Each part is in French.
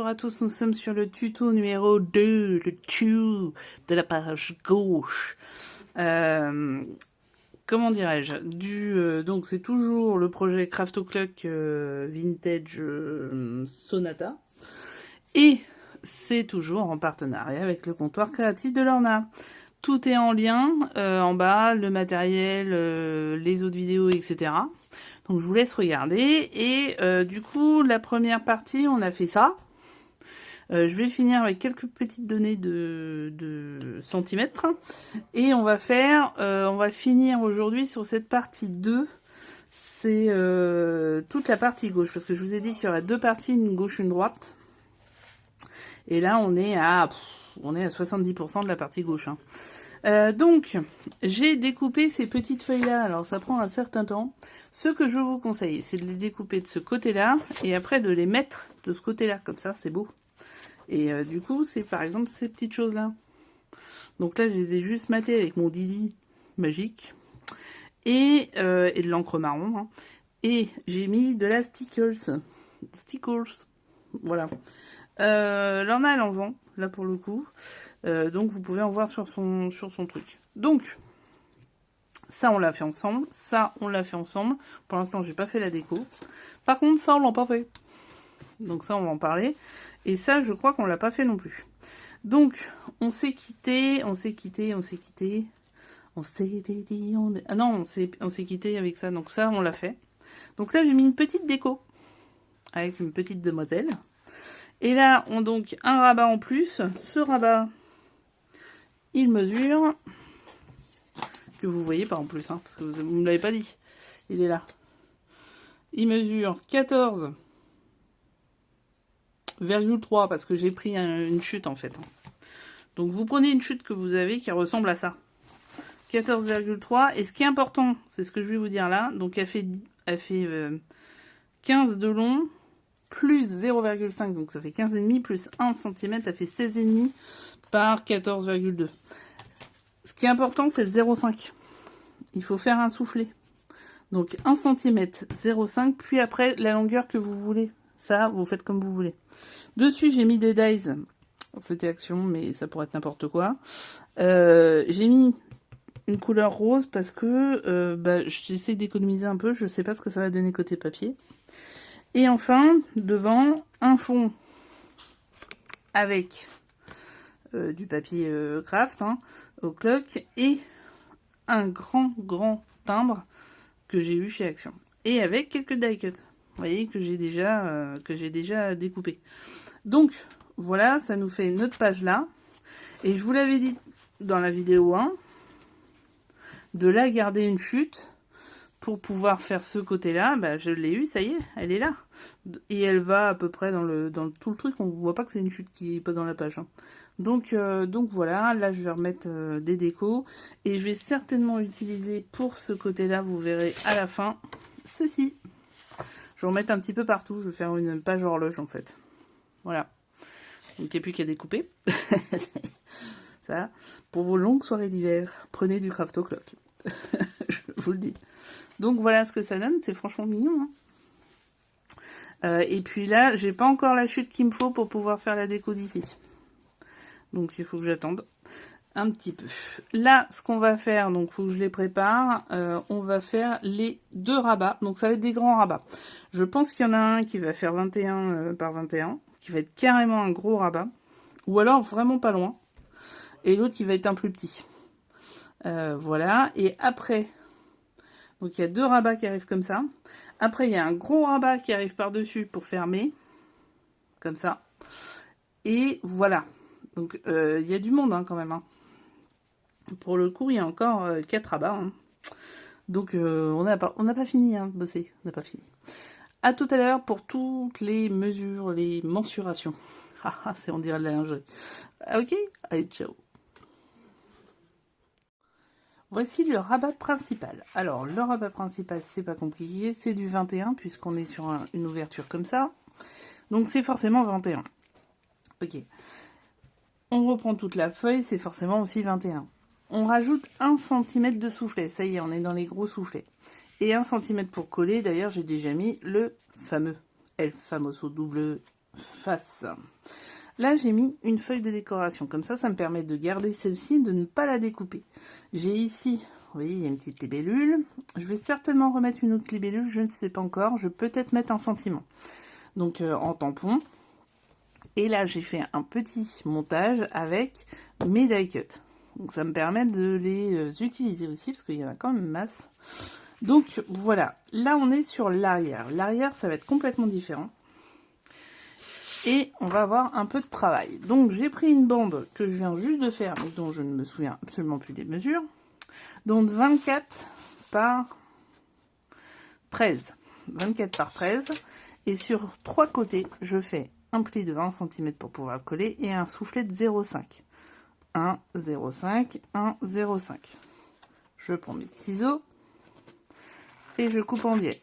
à tous, nous sommes sur le tuto numéro 2, le tuto de la page gauche. Comment dirais-je, donc c'est toujours le projet Craft O'Clock Vintage Sonata. Et c'est toujours en partenariat avec le comptoir créatif de Lorna. Tout est en lien, en bas, le matériel, les autres vidéos, etc. Donc je vous laisse regarder. Et du coup, la première partie, on a fait ça. Je vais finir avec quelques petites données de centimètres. Et on va finir aujourd'hui sur cette partie 2. C'est toute la partie gauche. Parce que je vous ai dit qu'il y aurait deux parties, une gauche, une droite. Et là, on est à 70% de la partie gauche. Donc, j'ai découpé ces petites feuilles-là. Alors, ça prend un certain temps. Ce que je vous conseille, c'est de les découper de ce côté-là et après de les mettre de ce côté-là. Comme ça, c'est beau. Et du coup, c'est par exemple ces petites choses-là. Donc là, je les ai juste matées avec mon Didi magique et de l'encre marron. Hein. Et j'ai mis de la stickers. Voilà. Lorna, elle en vend, là pour le coup. Donc vous pouvez en voir sur son truc. Donc, ça on l'a fait ensemble. Ça on l'a fait ensemble. Pour l'instant, j'ai pas fait la déco. Par contre, ça on l'a pas fait. Donc ça, on va en parler. Et ça, je crois qu'on l'a pas fait non plus. Donc, on s'est quitté. Ah non, on s'est quitté avec ça. Donc ça, on l'a fait. Donc là, j'ai mis une petite déco. Avec une petite demoiselle. Et là, on donc un rabat en plus. Ce rabat, il mesure... Que vous voyez pas en plus, hein, parce que vous ne me l'avez pas dit. Il est là. Il mesure 14,3 parce que j'ai pris une chute en fait. Donc vous prenez une chute que vous avez qui ressemble à ça. 14,3. Et ce qui est important, c'est ce que je vais vous dire là. Donc elle fait 15 de long plus 0,5. Donc ça fait 15,5 plus 1 cm. Ça fait 16,5 par 14,2. Ce qui est important, c'est le 0,5. Il faut faire un soufflet. Donc 1 cm, 0,5, puis après la longueur que vous voulez. Ça, vous faites comme vous voulez. Dessus, j'ai mis des dies. C'était Action, mais ça pourrait être n'importe quoi. J'ai mis une couleur rose parce que j'essaie d'économiser un peu. Je ne sais pas ce que ça va donner côté papier. Et enfin, devant, un fond avec du papier craft, hein, O'Clock, et un grand timbre que j'ai eu chez Action. Et avec quelques die cuts. Vous voyez que j'ai déjà découpé. Donc, voilà, ça nous fait notre page là. Et je vous l'avais dit dans la vidéo 1, de là garder une chute pour pouvoir faire ce côté-là. Bah, je l'ai eu, ça y est, elle est là. Et elle va à peu près dans tout le truc. On ne voit pas que c'est une chute qui n'est pas dans la page. Hein. Donc voilà, là je vais remettre des décos. Et je vais certainement utiliser pour ce côté-là, vous verrez à la fin, ceci. Je vais en mettre un petit peu partout. Je vais faire une page horloge en fait. Voilà. Donc il n'y a plus qu'à découper. Ça, pour vos longues soirées d'hiver, prenez du Craft O'Clock. Je vous le dis. Donc voilà ce que ça donne. C'est franchement mignon. Hein. Et puis là, j'ai pas encore la chute qu'il me faut pour pouvoir faire la déco d'ici. Donc il faut que j'attende un petit peu. Là, ce qu'on va faire, donc il faut que je les prépare. On va faire les deux rabats. Donc ça va être des grands rabats. Je pense qu'il y en a un qui va faire 21 par 21. Qui va être carrément un gros rabat. Ou alors vraiment pas loin. Et l'autre qui va être un plus petit. Voilà. Et après, donc il y a deux rabats qui arrivent comme ça. Après, il y a un gros rabat qui arrive par-dessus pour fermer. Comme ça. Et voilà. Donc il y a du monde hein, quand même. Hein. Pour le coup, il y a encore 4 rabats. Hein. Donc on n'a pas fini hein, de bosser. On n'a pas fini. A tout à l'heure pour toutes les mesures, les mensurations. Ah, c'est on dirait de la lingerie. Ok, allez, ciao. Voici le rabat principal. Alors, le rabat principal, c'est pas compliqué. C'est du 21, puisqu'on est sur une ouverture comme ça. Donc, c'est forcément 21. Ok. On reprend toute la feuille, c'est forcément aussi 21. On rajoute 1 cm de soufflet. Ça y est, on est dans les gros soufflets. Et 1 cm pour coller. D'ailleurs, j'ai déjà mis le fameux El Famoso double face. Là, j'ai mis une feuille de décoration. Comme ça me permet de garder celle-ci, de ne pas la découper. J'ai ici, vous voyez, il y a une petite libellule. Je vais certainement remettre une autre libellule, je ne sais pas encore. Je vais peut-être mettre un sentiment. Donc, en tampon. Et là, j'ai fait un petit montage avec mes die cuts. Donc, ça me permet de les utiliser aussi, parce qu'il y en a quand même masse. Donc, voilà. Là, on est sur l'arrière. L'arrière, ça va être complètement différent. Et on va avoir un peu de travail. Donc j'ai pris une bande que je viens juste de faire, mais dont je ne me souviens absolument plus des mesures. Donc 24 par 13. 24 par 13. Et sur 3 côtés, je fais un pli de 20 cm pour pouvoir le coller et un soufflet de 0,5. 1, 0,5, 1, 0,5. Je prends mes ciseaux et je coupe en biais.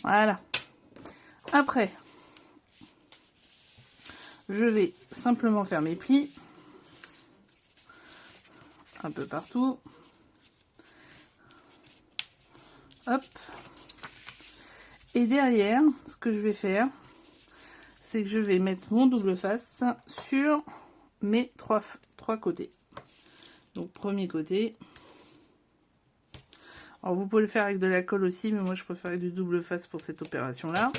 Voilà. Après, je vais simplement faire mes plis. Un peu partout. Hop. Et derrière, ce que je vais faire, c'est que je vais mettre mon double face sur mes trois côtés. Donc, premier côté. Alors, vous pouvez le faire avec de la colle aussi, mais moi, je préfère avec du double face pour cette opération-là.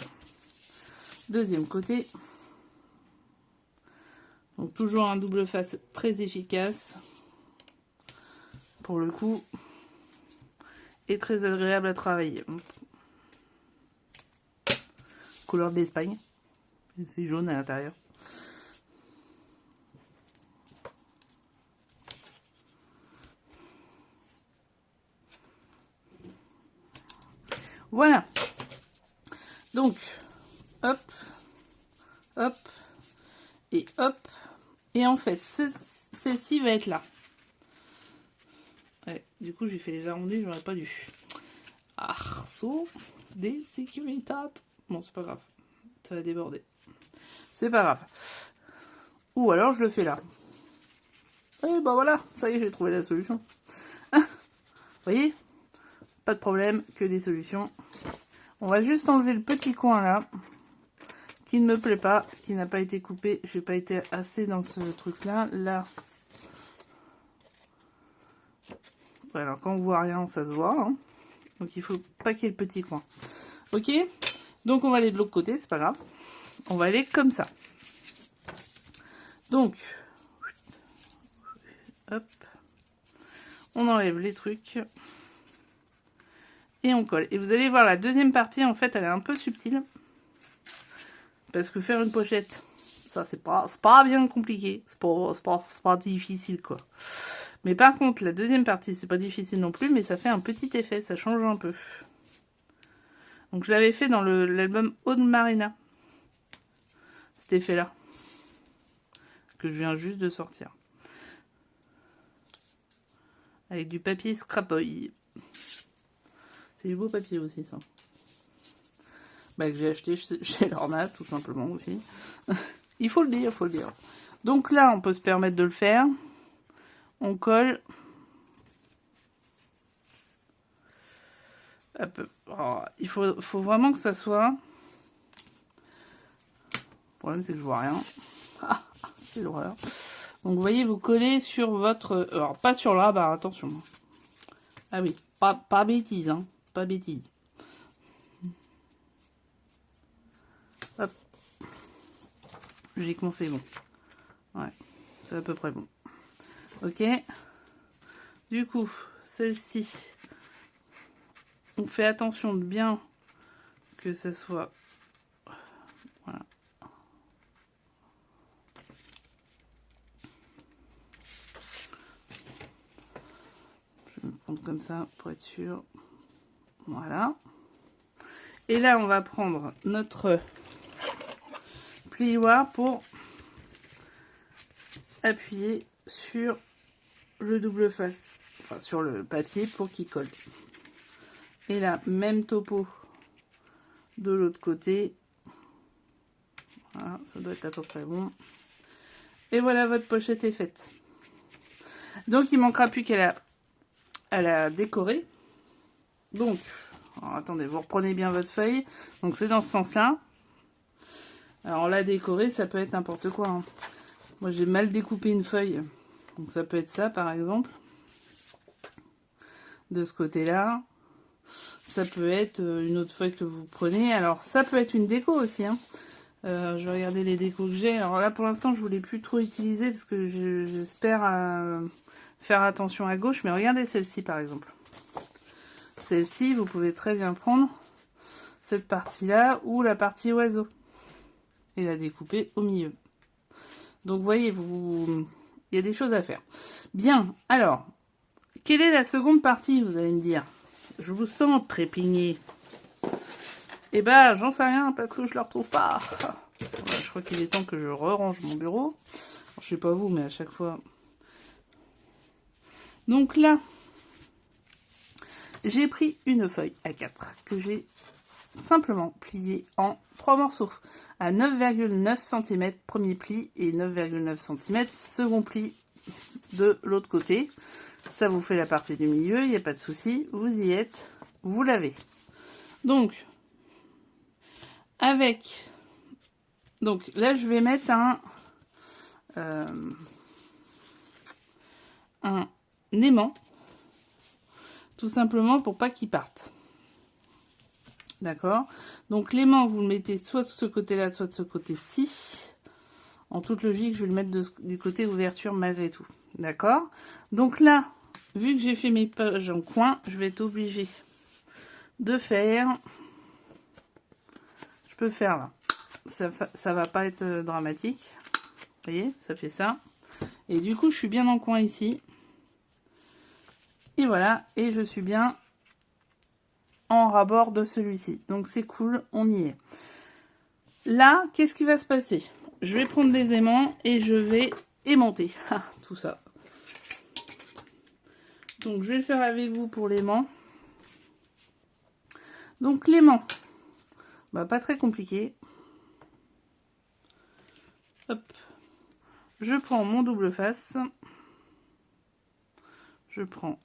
Deuxième côté. Donc, toujours un double face très efficace, pour le coup, et très agréable à travailler. Couleur de l'Espagne. C'est jaune à l'intérieur. Voilà. Donc, hop, hop, et hop. Et en fait, celle-ci va être là. Ouais, du coup, j'ai fait les arrondis, j'aurais pas dû. Arceau des sécurités. Bon, c'est pas grave. Ça va déborder. C'est pas grave. Ou alors, je le fais là. Et ben voilà, ça y est, j'ai trouvé la solution. Vous voyez? Pas de problème, que des solutions. On va juste enlever le petit coin là, qui ne me plaît pas, qui n'a pas été coupé. J'ai pas été assez dans ce truc là. Là. Ouais, alors quand on voit rien, ça se voit. Hein. Donc il faut pas qu'il y ait le petit coin. Ok? Donc on va aller de l'autre côté, c'est pas grave. On va aller comme ça. Donc, hop. On enlève les trucs. Et on colle. Et vous allez voir, la deuxième partie, en fait, elle est un peu subtile. Parce que faire une pochette, ça, c'est pas bien compliqué. C'est pas difficile, quoi. Mais par contre, la deuxième partie, c'est pas difficile non plus, mais ça fait un petit effet, ça change un peu. Donc, je l'avais fait dans l'album Aude Marina. Cet effet-là. Que je viens juste de sortir. Avec du papier Scrapoil. C'est du beau papier aussi, ça. Bah, que j'ai acheté chez Lorna, tout simplement aussi. Il faut le dire, il faut le dire. Donc là, on peut se permettre de le faire. On colle. Oh, il faut vraiment que ça soit... Le problème, c'est que je vois rien. Ah, c'est l'horreur. Donc, vous voyez, vous collez sur votre... Alors, pas sur le rabat, attention. Ah oui, pas bêtise, hein. Pas bêtise. Hop. J'ai commencé bon. Ouais, c'est à peu près bon. Ok. Du coup, celle-ci, on fait attention de bien que ça soit... Voilà. Je vais me prendre comme ça pour être sûr. Voilà. Et là, on va prendre notre plioir pour appuyer sur le double face, enfin sur le papier pour qu'il colle. Et là, même topo de l'autre côté. Voilà, ça doit être à peu près bon. Et voilà, votre pochette est faite. Donc, il manquera plus qu'à la décorer. Donc, Alors, attendez, vous reprenez bien votre feuille. Donc c'est dans ce sens-là. Alors la décorer, ça peut être n'importe quoi. Hein. Moi j'ai mal découpé une feuille. Donc ça peut être ça par exemple. De ce côté-là. Ça peut être une autre feuille que vous prenez. Alors ça peut être une déco aussi. Hein. Je vais regarder les décos que j'ai. Alors là pour l'instant je voulais plus trop utiliser parce que j'espère faire attention à gauche. Mais regardez celle-ci par exemple. Celle-ci vous pouvez très bien prendre cette partie-là ou la partie oiseau. Et la découper au milieu. Donc, vous voyez, il y a des choses à faire. Bien, alors, quelle est la seconde partie, vous allez me dire? Je vous sens trépigner. Eh ben, j'en sais rien, parce que je ne la retrouve pas. Voilà, je crois qu'il est temps que je range mon bureau. Alors, je sais pas vous, mais à chaque fois... Donc là, j'ai pris une feuille A4 que j'ai simplement pliée en 3 morceaux à 9,9 cm premier pli et 9,9 cm second pli de l'autre côté. Ça vous fait la partie du milieu, il n'y a pas de souci, vous y êtes, vous l'avez. Donc là je vais mettre un aimant, tout simplement pour pas qu'il parte. D'accord? Donc l'aimant, vous le mettez soit de ce côté-là, soit de ce côté-ci. En toute logique, je vais le mettre du côté ouverture malgré tout. D'accord? Donc là, vu que j'ai fait mes pages en coin, je vais être obligée de faire... Je peux faire là. Ça va pas être dramatique. Vous voyez, ça fait ça. Et du coup, je suis bien en coin ici. Et voilà, et je suis bien en rabord de celui-ci. Donc c'est cool, on y est. Là, qu'est-ce qui va se passer? Je vais prendre des aimants et je vais aimanter tout ça. Donc je vais le faire avec vous pour l'aimant. Donc l'aimant, bah, pas très compliqué. Hop. Je prends mon double face. Je prends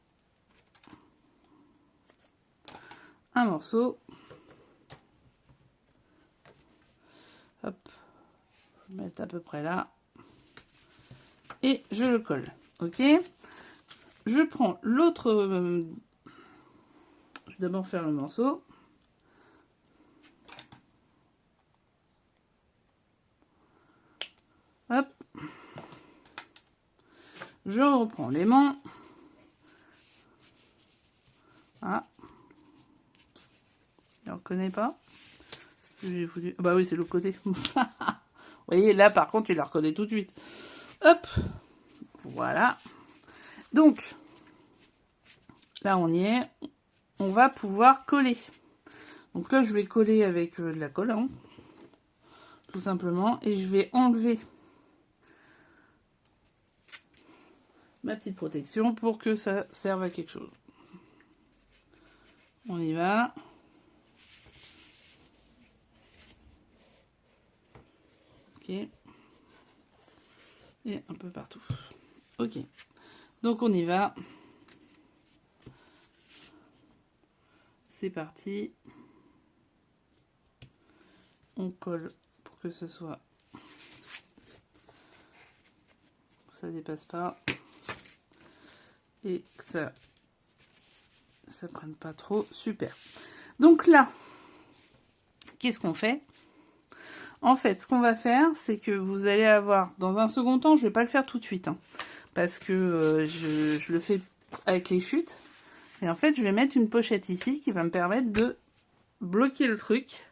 un morceau. Hop. Je vais mettre à peu près là. Et je le colle. Ok. Je prends l'autre. Je vais d'abord faire le morceau. Hop. Je reprends l'aimant. Ah. Je ne reconnais pas. J'ai foutu... Ah bah oui, c'est l'autre côté. Vous voyez, là, par contre, il la reconnaît tout de suite. Hop. Voilà. Donc, là, on y est. On va pouvoir coller. Donc là, je vais coller avec de la colle, hein, tout simplement. Et je vais enlever ma petite protection pour que ça serve à quelque chose. On y va. Ok. Et un peu partout. Ok. Donc on y va. C'est parti. On colle pour que ce soit... ça dépasse pas. Et que ça prenne pas trop. Super. Donc là, qu'est-ce qu'on fait? En fait, ce qu'on va faire, c'est que vous allez avoir, dans un second temps, je vais pas le faire tout de suite, hein, parce que je le fais avec les chutes. Et en fait, je vais mettre une pochette ici qui va me permettre de bloquer le truc.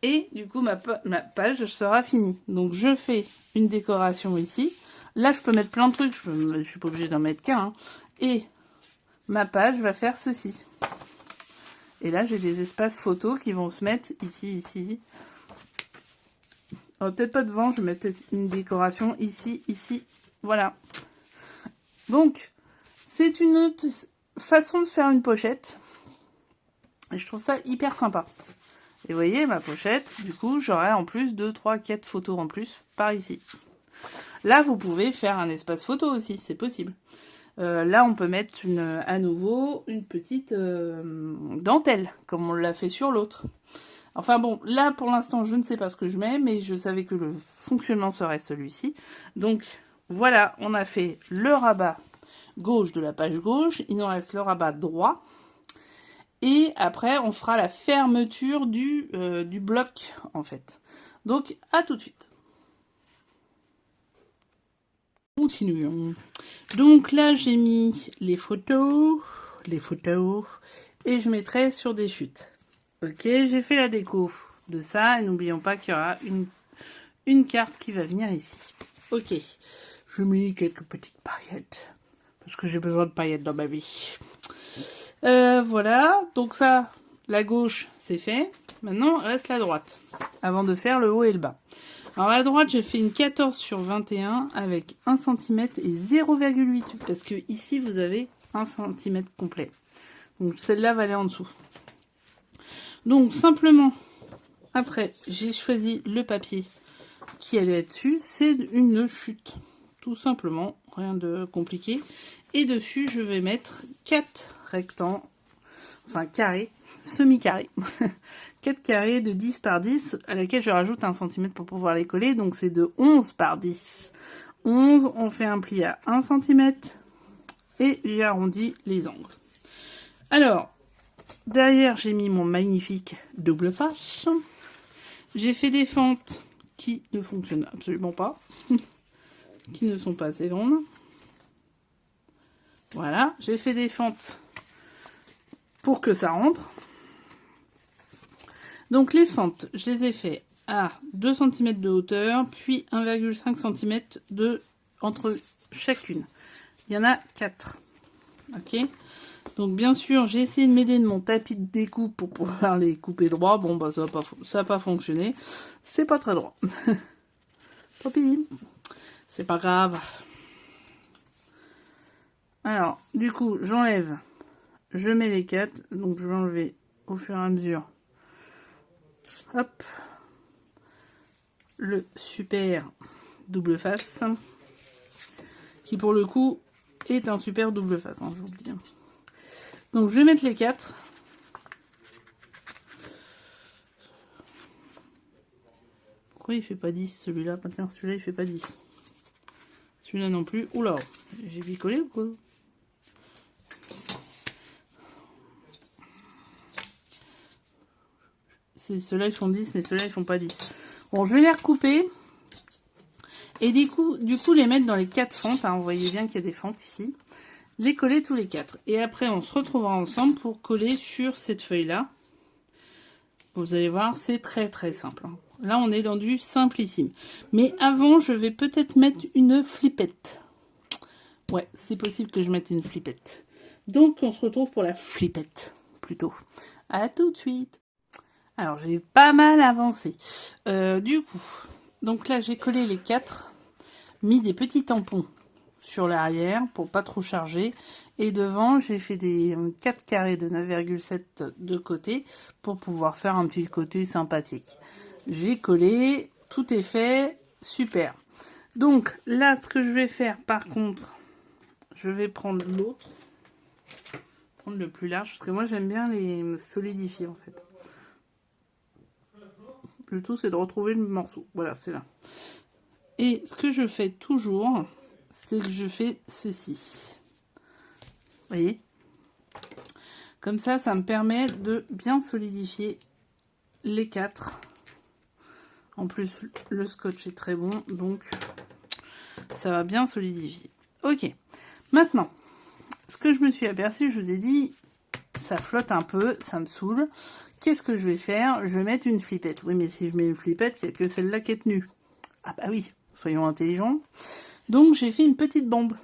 Et du coup, ma page sera finie. Donc, je fais une décoration ici. Là, je peux mettre plein de trucs. Je suis pas obligée d'en mettre qu'un. Hein. Et ma page va faire ceci. Et là, j'ai des espaces photos qui vont se mettre ici, ici. Oh, peut-être pas devant, je vais mettre une décoration ici, ici. Voilà. Donc, c'est une autre façon de faire une pochette. Et je trouve ça hyper sympa. Et vous voyez, ma pochette, du coup, j'aurai en plus 2, 3, 4 photos en plus par ici. Là, vous pouvez faire un espace photo aussi, c'est possible. Là, on peut mettre à nouveau une petite dentelle, comme on l'a fait sur l'autre. Enfin bon, là pour l'instant, je ne sais pas ce que je mets, mais je savais que le fonctionnement serait celui-ci. Donc voilà, on a fait le rabat gauche de la page gauche, il nous reste le rabat droit. Et après, on fera la fermeture du bloc, en fait. Donc, à tout de suite. Continuons. Donc là, j'ai mis les photos, et je mettrai sur des chutes. Ok, j'ai fait la déco de ça, et n'oublions pas qu'il y aura une carte qui va venir ici. Ok, je mets quelques petites paillettes, parce que j'ai besoin de paillettes dans ma vie. Voilà, donc ça, la gauche, c'est fait. Maintenant, reste la droite, avant de faire le haut et le bas. Alors la droite, j'ai fait une 14 sur 21 avec 1 cm et 0,8, parce que ici, vous avez 1 cm complet. Donc celle-là va aller en dessous. Donc simplement, après, j'ai choisi le papier qui allait être dessus. C'est une chute, tout simplement, rien de compliqué. Et dessus, je vais mettre 4 rectangles, enfin carrés, semi-carrés. 4 carrés de 10 par 10, à laquelle je rajoute 1 cm pour pouvoir les coller. Donc c'est de 11 par 10. 11, on fait un pli à 1 cm. Et j'ai arrondi les angles. Alors, derrière, j'ai mis mon magnifique double face. J'ai fait des fentes qui ne fonctionnent absolument pas. Qui ne sont pas assez grandes. Voilà, j'ai fait des fentes pour que ça rentre. Donc les fentes, je les ai fait à 2 cm de hauteur, puis 1,5 cm entre chacune. Il y en a 4. Ok. Donc bien sûr, j'ai essayé de m'aider de mon tapis de découpe pour pouvoir les couper droit. Bon, bah ça n'a pas fonctionné. C'est pas très droit. Tant pis. C'est pas grave. Alors, du coup, j'enlève. Je mets les 4. Donc je vais enlever au fur et à mesure. Hop. Le super double face. Qui pour le coup est un super double face. Hein, j'oublie. Donc je vais mettre les 4. Pourquoi il fait pas 10 celui-là? Tiens, celui-là il fait pas 10. Celui-là non plus. Oula, j'ai picolé ou quoi? Ceux-là ils font 10, mais ceux-là ils font pas 10. Bon, je vais les recouper. Et du coup les mettre dans les 4 fentes. Hein, vous voyez bien qu'il y a des fentes ici. Les coller tous les 4. Et après, on se retrouvera ensemble pour coller sur cette feuille-là. Vous allez voir, c'est très très simple. Hein. Là, on est dans du simplissime. Mais avant, je vais peut-être mettre une flippette. Ouais, c'est possible que je mette une flippette. Donc, on se retrouve pour la flippette, plutôt. À tout de suite. Alors, j'ai pas mal avancé. Du coup, donc là, j'ai collé les 4, mis des petits tampons sur l'arrière pour pas trop charger. Et devant, j'ai fait des 4 carrés de 9,7 de côté pour pouvoir faire un petit côté sympathique. J'ai collé, tout est fait, super. Donc là, ce que je vais faire par contre, je vais prendre l'autre, prendre le plus large, parce que moi j'aime bien les solidifier en fait. Le tout, c'est de retrouver le morceau. Voilà, c'est là. Et ce que je fais toujours, c'est que je fais ceci. Vous voyez? Comme ça, ça me permet de bien solidifier les 4. En plus, le scotch est très bon, donc ça va bien solidifier. Ok. Maintenant, ce que je me suis aperçu, je vous ai dit, ça flotte un peu, ça me saoule. Qu'est-ce que je vais faire? Je vais mettre une flippette. Oui, mais si je mets une flippette, il n'y a que celle-là qui est tenue. Ah bah oui, soyons intelligents. Donc, j'ai fait une petite bande.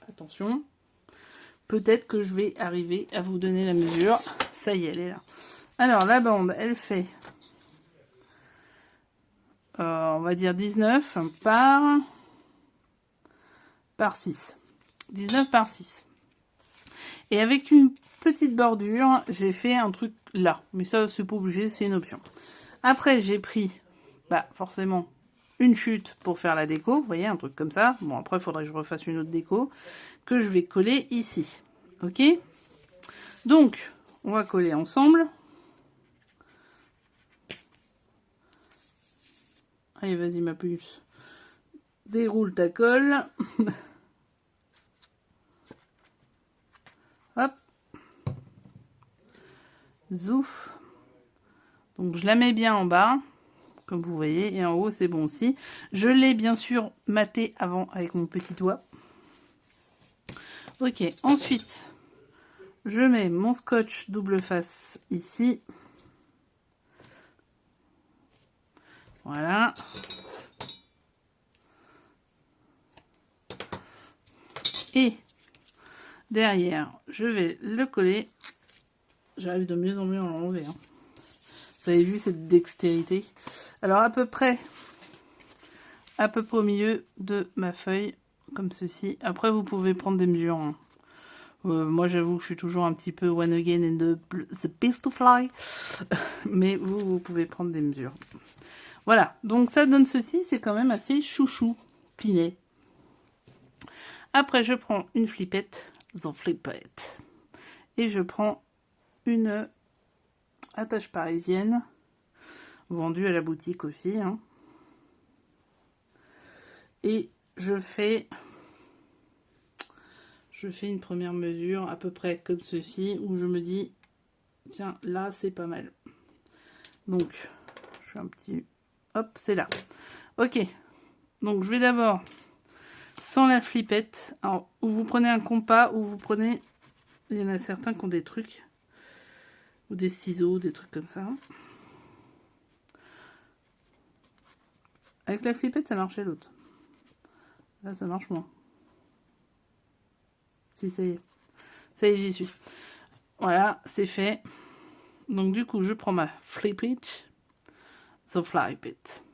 Attention. Peut-être que je vais arriver à vous donner la mesure. Ça y est, elle est là. Alors, la bande, elle fait, on va dire 19 par 6. 19 par 6. Et avec une petite bordure, j'ai fait un truc là. Mais ça, c'est pas obligé, c'est une option. Après, j'ai pris, bah forcément, une chute pour faire la déco, vous voyez, un truc comme ça. Bon, après, il faudrait que je refasse une autre déco que je vais coller ici. Ok? Donc, on va coller ensemble. Allez, vas-y, ma puce. Déroule ta colle. Hop. Zouf. Donc, je la mets bien en bas, comme vous voyez, et en haut, c'est bon aussi. Je l'ai bien sûr maté avant avec mon petit doigt. Ok, ensuite, je mets mon scotch double face ici. Voilà. Et derrière, je vais le coller. J'arrive de mieux en mieux à l'enlever. Hein. Vous avez vu cette dextérité. Alors à peu près au milieu de ma feuille, comme ceci. Après, vous pouvez prendre des mesures. Hein. Moi, j'avoue que je suis toujours un petit peu one again and the beast to fly. Mais vous pouvez prendre des mesures. Voilà, donc ça donne ceci. C'est quand même assez chouchou, piné. Après, je prends une flippette, et je prends une attache parisienne, vendue à la boutique aussi. Hein. Et je fais une première mesure à peu près comme ceci, où je me dis, tiens, là, c'est pas mal. Donc, je fais un petit... Hop, c'est là. Ok, donc je vais d'abord... Sans la flippette, alors, ou vous prenez un compas, ou vous prenez, il y en a certains qui ont des trucs, ou des ciseaux, des trucs comme ça. Avec la flippette, ça marchait l'autre. Là, ça marche moins. Si, ça y est. Ça y est, j'y suis. Voilà, c'est fait. Donc, du coup, je prends ma flippette, the flippette.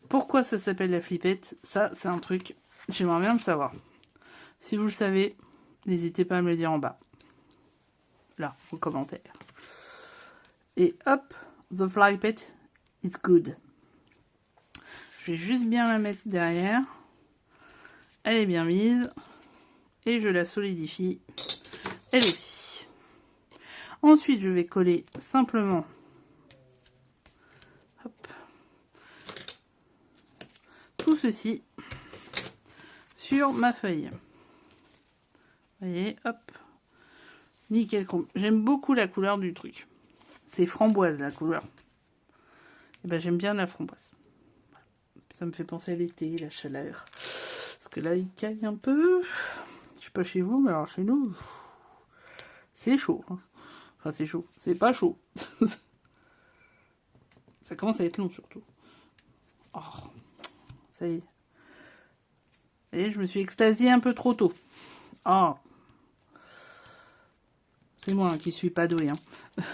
Pourquoi ça s'appelle la flippette? Ça, c'est un truc... J'aimerais bien le savoir. Si vous le savez, n'hésitez pas à me le dire en bas. Là, en commentaire. Et hop, the flippette is good. Je vais juste bien la mettre derrière. Elle est bien mise. Et je la solidifie. Elle aussi. Ensuite, je vais coller simplement... Hop, tout ceci sur ma feuille. Vous voyez, hop. Nickel. J'aime beaucoup la couleur du truc. C'est framboise la couleur. Et ben j'aime bien la framboise. Ça me fait penser à l'été, la chaleur. Parce que là, il caille un peu. Je sais pas chez vous, mais alors chez nous, c'est chaud. Hein. Enfin, c'est chaud. C'est pas chaud. Ça commence à être long surtout. Oh, ça y est. Et je me suis extasiée un peu trop tôt. Oh. C'est moi qui suis pas douée. Hein.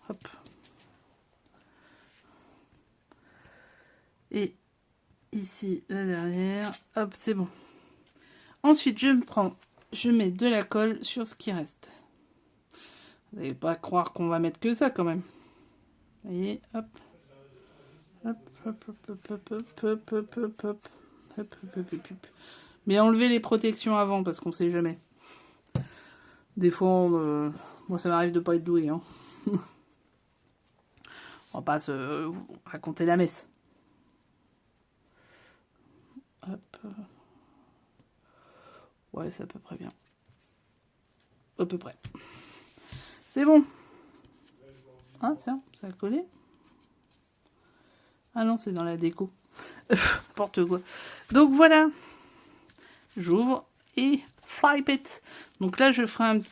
Hop. Et ici, là derrière. Hop, c'est bon. Ensuite, je mets de la colle sur ce qui reste. Vous n'allez pas croire qu'on va mettre que ça quand même. Vous voyez, hop. Hop, hop, hop, hop, hop, hop, hop, hop, hop, hop. Hop, hop, hop, hop. Mais enlevez les protections avant parce qu'on sait jamais. Des fois, moi ça m'arrive de pas être doué. Hein. On va pas se raconter la messe. Hop. Ouais, c'est à peu près bien. À peu près. C'est bon. Ah tiens, ça a collé. Ah non, c'est dans la déco. N'importe quoi. Donc voilà. J'ouvre et flip it. Donc là, je ferai une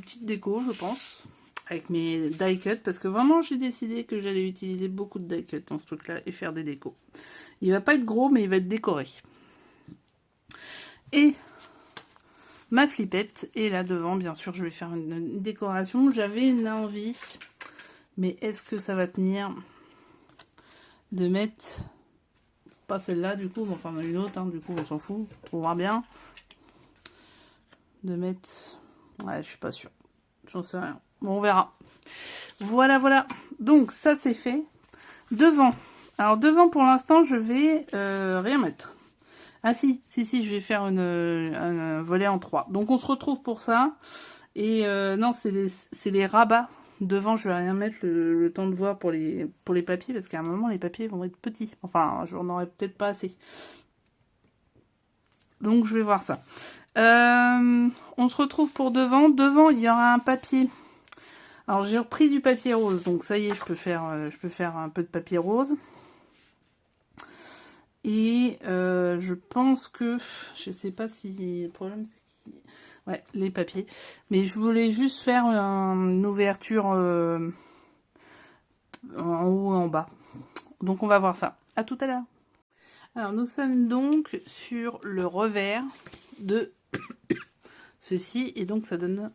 petite déco, je pense. Avec mes die cuts. Parce que vraiment, j'ai décidé que j'allais utiliser beaucoup de die cuts dans ce truc-là. Et faire des décos. Il va pas être gros, mais il va être décoré. Et ma flippette. Et là devant, bien sûr, je vais faire une décoration. J'avais une envie. Mais est-ce que ça va tenir de mettre... Pas celle-là du coup, mais enfin une autre, hein, du coup on s'en fout, on va bien. De mettre... Ouais, je suis pas sûre. J'en sais rien. Bon, on verra. Voilà, voilà. Donc ça c'est fait. Devant, Alors devant pour l'instant je vais rien mettre. Ah si, je vais faire un volet en 3. Donc on se retrouve pour ça. Et non, c'est les rabats. Devant, je vais rien mettre le temps de voir pour les papiers, parce qu'à un moment, les papiers vont être petits. Enfin, j'en aurai peut-être pas assez. Donc, je vais voir ça. On se retrouve pour devant. Devant, il y aura un papier. Alors, j'ai repris du papier rose. Donc, ça y est, je peux faire un peu de papier rose. Et je pense que... Je sais pas si... Le problème, c'est ouais, les papiers. Mais je voulais juste faire une ouverture en haut et en bas. Donc on va voir ça. À tout à l'heure. Alors nous sommes donc sur le revers de ceci. Et donc ça donne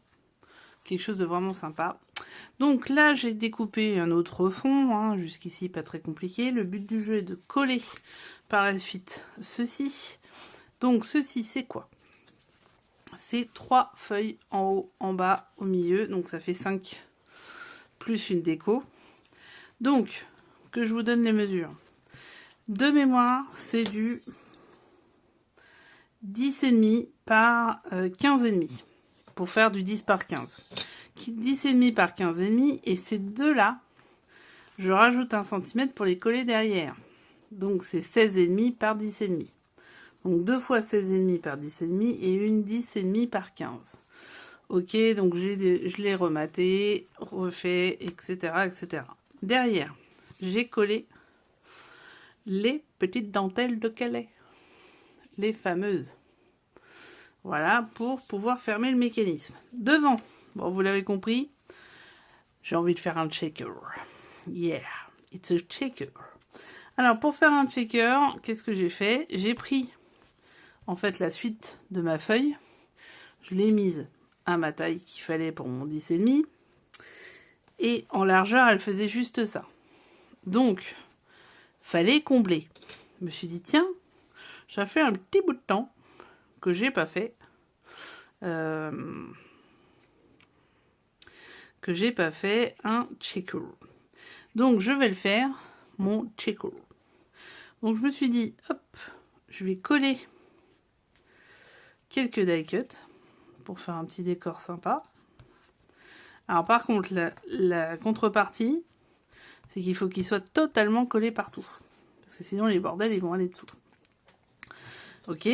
quelque chose de vraiment sympa. Donc là j'ai découpé un autre fond. Hein, jusqu'ici pas très compliqué. Le but du jeu est de coller par la suite ceci. Donc ceci c'est quoi? C'est 3 feuilles en haut, en bas, au milieu. Donc ça fait 5 plus une déco. Donc, que je vous donne les mesures. De mémoire, c'est du 10,5 par 15,5. Pour faire du 10 par 15. 10,5 par 15,5. Et ces deux-là, je rajoute 1 cm pour les coller derrière. Donc c'est 16,5 par 10,5. Donc 2 fois 16,5 par 10,5 et une 10,5 par 15. Ok, donc je l'ai rematé, refait, etc., etc. Derrière, j'ai collé les petites dentelles de Calais. Les fameuses. Voilà, pour pouvoir fermer le mécanisme. Devant, bon, vous l'avez compris, j'ai envie de faire un checker. Yeah, it's a checker. Alors, pour faire un checker, qu'est-ce que j'ai fait? J'ai pris en fait la suite de ma feuille, je l'ai mise à ma taille qu'il fallait pour mon 10,5 et en largeur elle faisait juste ça, donc fallait combler. Je me suis dit tiens, ça fait un petit bout de temps que j'ai pas fait un checker, donc je vais le faire mon checker. Donc je me suis dit hop, je vais coller quelques die cuts pour faire un petit décor sympa. Alors par contre, la contrepartie, c'est qu'il faut qu'il soit totalement collé partout. Parce que sinon les bordels, ils vont aller dessous. Ok.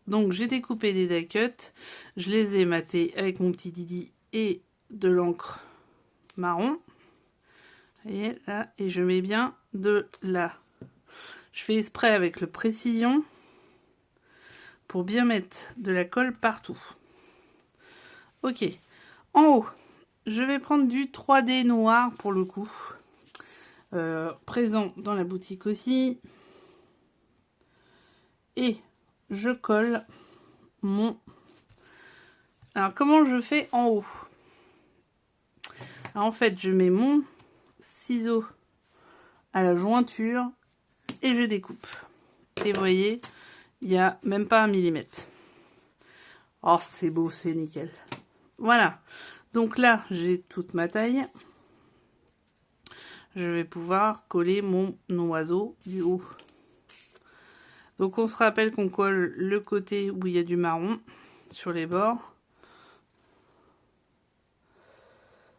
Donc j'ai découpé des die cuts. Je les ai matés avec mon petit Didi et de l'encre marron. Et là, et je mets bien de là. Je fais exprès avec le précision pour bien mettre de la colle partout. Ok. En haut, je vais prendre du 3D noir pour le coup. Présent dans la boutique aussi. Et je colle mon... Alors, comment je fais en haut? Alors, en fait, je mets mon ciseau à la jointure et je découpe. Et vous voyez, il n'y a même pas 1 millimètre. Oh, c'est beau, c'est nickel. Voilà. Donc là, j'ai toute ma taille. Je vais pouvoir coller mon oiseau du haut. Donc on se rappelle qu'on colle le côté où il y a du marron sur les bords.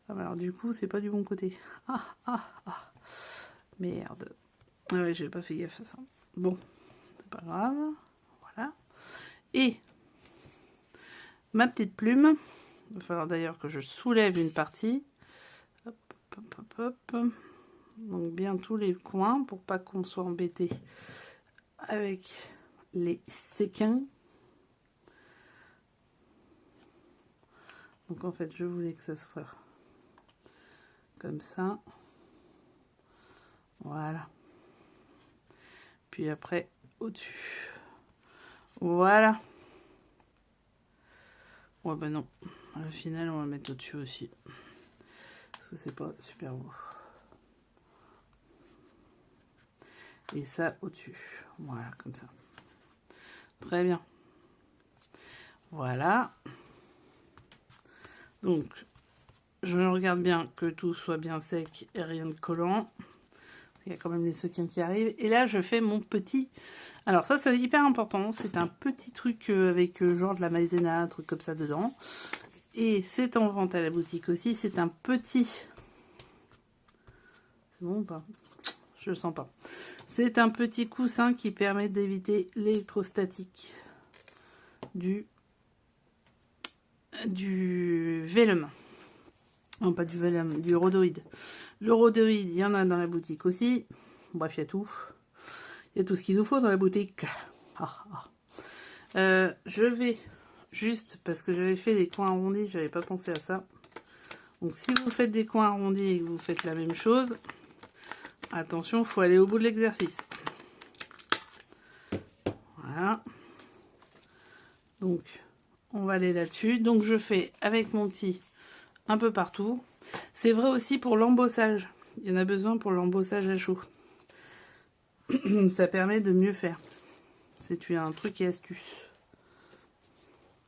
Ah bah alors du coup c'est pas du bon côté. Merde. Ah ouais, j'ai pas fait gaffe à ça. Bon, c'est pas grave. Voilà. Et ma petite plume. Il va falloir d'ailleurs que je soulève une partie. Hop, hop, hop, hop. Donc bien tous les coins pour pas qu'on soit embêté avec les séquins. Donc en fait je voulais que ça soit comme ça. Voilà. Puis après au-dessus. Voilà. Ouais ben non. Au final on va le mettre au-dessus aussi. Parce que c'est pas super beau. Et ça au-dessus. Voilà, comme ça. Très bien. Voilà. Donc, je regarde bien que tout soit bien sec et rien de collant. Il y a quand même les sequins qui arrivent. Et là, je fais mon petit... Alors ça, c'est hyper important. C'est un petit truc avec genre de la maïzena, un truc comme ça dedans. Et c'est en vente à la boutique aussi. C'est un petit... C'est bon ou pas? Je le sens pas. C'est un petit coussin qui permet d'éviter l'électrostatique du Vélum. Non, pas du Vélum, du rhodoïde. Le rhodoïde, il y en a dans la boutique aussi. Bref, il y a tout. Il y a tout ce qu'il nous faut dans la boutique. Je vais juste, parce que j'avais fait des coins arrondis, j'avais pas pensé à ça. Donc si vous faites des coins arrondis et que vous faites la même chose, attention, il faut aller au bout de l'exercice. Voilà. Donc, on va aller là-dessus. Donc, je fais avec mon petit un peu partout. C'est vrai aussi pour l'embossage. Il y en a besoin pour l'embossage à chaud. Ça permet de mieux faire. C'est un truc et astuce.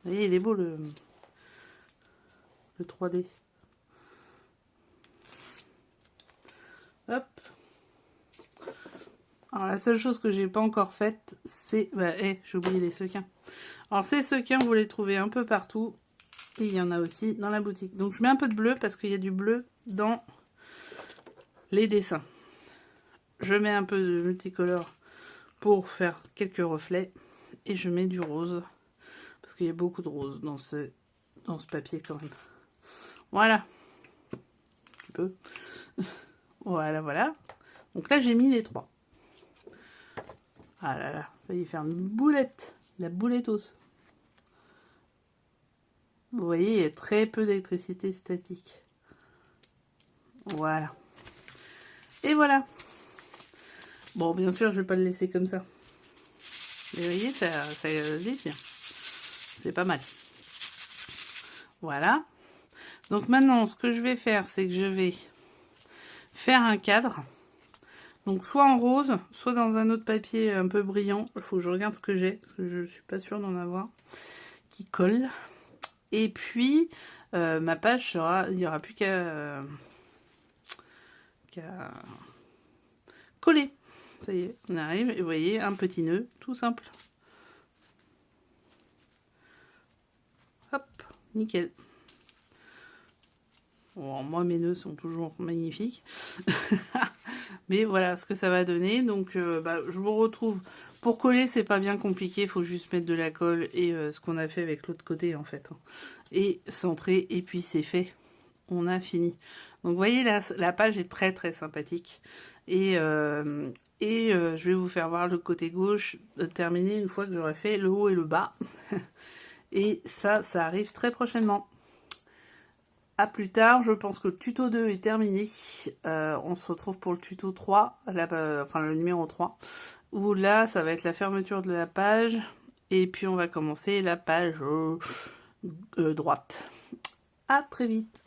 Vous voyez, il est beau le 3D. Hop. Alors la seule chose que j'ai pas encore faite, c'est... j'ai oublié les sequins. Alors ces sequins, vous les trouvez un peu partout. Et il y en a aussi dans la boutique. Donc je mets un peu de bleu parce qu'il y a du bleu dans les dessins. Je mets un peu de multicolore pour faire quelques reflets. Et je mets du rose. Parce qu'il y a beaucoup de rose dans ce papier quand même. Voilà. Un petit peu. Voilà, voilà. Donc là j'ai mis les 3. Ah là là, il va y faire une boulette. La boulettos. Vous voyez, il y a très peu d'électricité statique. Voilà. Et voilà. Bon, bien sûr, je ne vais pas le laisser comme ça. Mais vous voyez, ça glisse bien. C'est pas mal. Voilà. Donc maintenant, ce que je vais faire, c'est que je vais faire un cadre. Donc soit en rose, soit dans un autre papier un peu brillant. Il faut que je regarde ce que j'ai, parce que je ne suis pas sûre d'en avoir. Qui colle. Et puis, ma page sera... Il n'y aura plus qu'à coller. Ça y est, on arrive. Et vous voyez, un petit nœud, tout simple. Hop, nickel. Bon, moi, mes nœuds sont toujours magnifiques. Mais voilà ce que ça va donner. Donc, je vous retrouve. Pour coller, c'est pas bien compliqué. Il faut juste mettre de la colle et ce qu'on a fait avec l'autre côté, en fait. Et centrer. Et puis, c'est fait. On a fini. Donc, vous voyez, la page est très, très sympathique. Et je vais vous faire voir le côté gauche terminé une fois que j'aurai fait le haut et le bas. Et ça arrive très prochainement. À plus tard, je pense que le tuto 2 est terminé. On se retrouve pour le tuto 3, enfin le numéro 3, où là, ça va être la fermeture de la page. Et puis, on va commencer la page droite. À très vite.